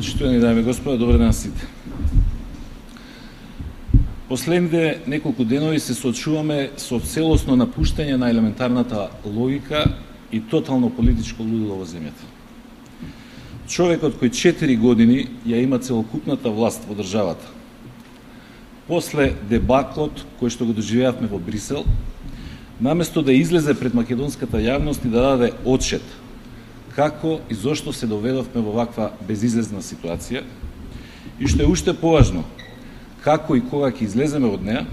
Почитувани дами и господа, добар ден сите. Последните неколку денови се соочуваме со целосно напуштање на елементарната логика и тотално политичко лудило во земјата. Човекот кој 4 години ја има целокупната власт во државата, после дебаклот кој што го доживеавме во Брисел, наместо да излезе пред македонската јавност и да даде отчет како и зошто се доведовме во ваква безизлезна ситуација и што е уште поважно, како и кога ќе излеземе од неа,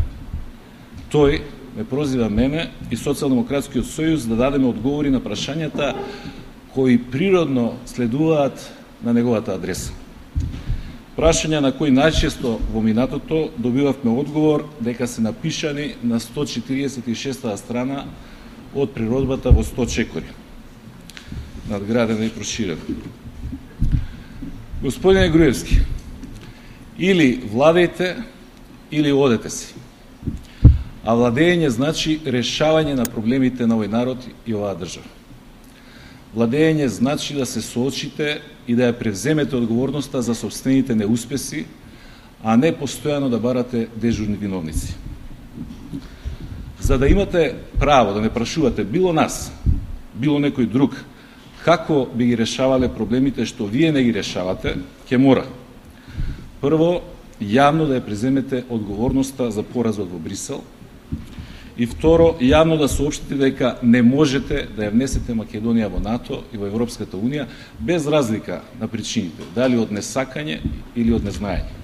тој ме прозива мене и Социјалдемократскиот сојуз да дадеме одговори на прашањата кои природно следуваат на неговата адреса. Прашања на кои најчесто во минатото добивавме одговор дека се напишани на 146 страна од природбата во 100 чекори, надградена и проширена. Господине Груевски, или владејте, или одете си. А владење значи решавање на проблемите на овој народ и оваа држава. Владење значи да се соочите и да ја превземете одговорноста за сопствените неуспеси, а не постојано да барате дежурни виновници. За да имате право да не прашувате било нас, било некој друг, како би ги решавале проблемите што вие не ги решавате, ќе мора прво јавно да ја преземете одговорноста за поразот во Брисел и второ јавно да соопштите дека не можете да ја внесете Македонија во НАТО и во Европската Унија без разлика на причините, дали од несакање или од незнаење.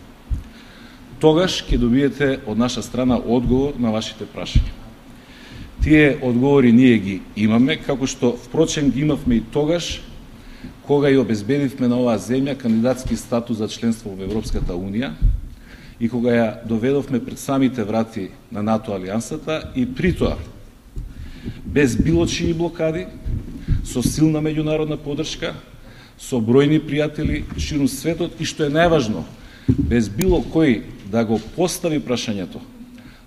Тогаш ќе добиете од наша страна одговор на вашите прашања. Тие одговори ние ги имаме, како што впрочем ги имавме и тогаш, кога ја обезбедивме на оваа земја кандидатски статус за членство во Европската Унија и кога ја доведовме пред самите врати на НАТО алијансата и при тоа, без било чии блокади, со силна меѓународна поддршка, со бројни пријатели ширум светот и што е најважно, без било кој да го постави прашањето,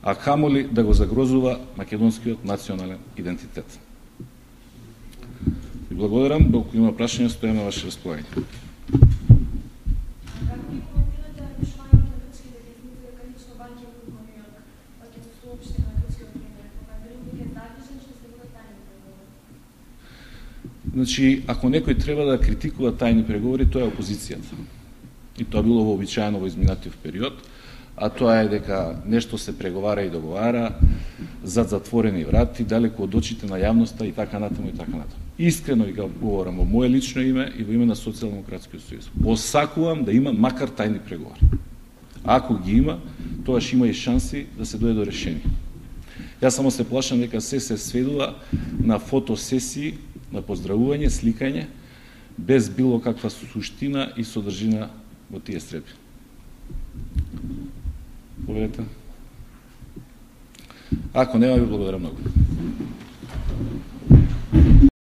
а камоли да го загрозува македонскиот национален идентитет. И благодарам, доколку има прашања, стојам на ваше располагање. Значи, ако некој треба да критикува тајни преговори, тоа е опозицијата. И тоа било вообичаено во изминатив период, а тоа е дека нешто се преговара и договара зад затворени врати, далеку од очите на јавноста и така натаму и така натаму. Искрено ви говорам во моје лично име и во име на Социјалдемократскиот сојуз. Посакувам да има макар тајни преговори. Ако ги има, тогаш има и шанси да се дојде до решение. Јас само се плашам дека се сведува на фотосесии, на поздравување, сликање, без било каква суштина и содржина во тие средби. Povedете. Ако нема, ви благодарам многу.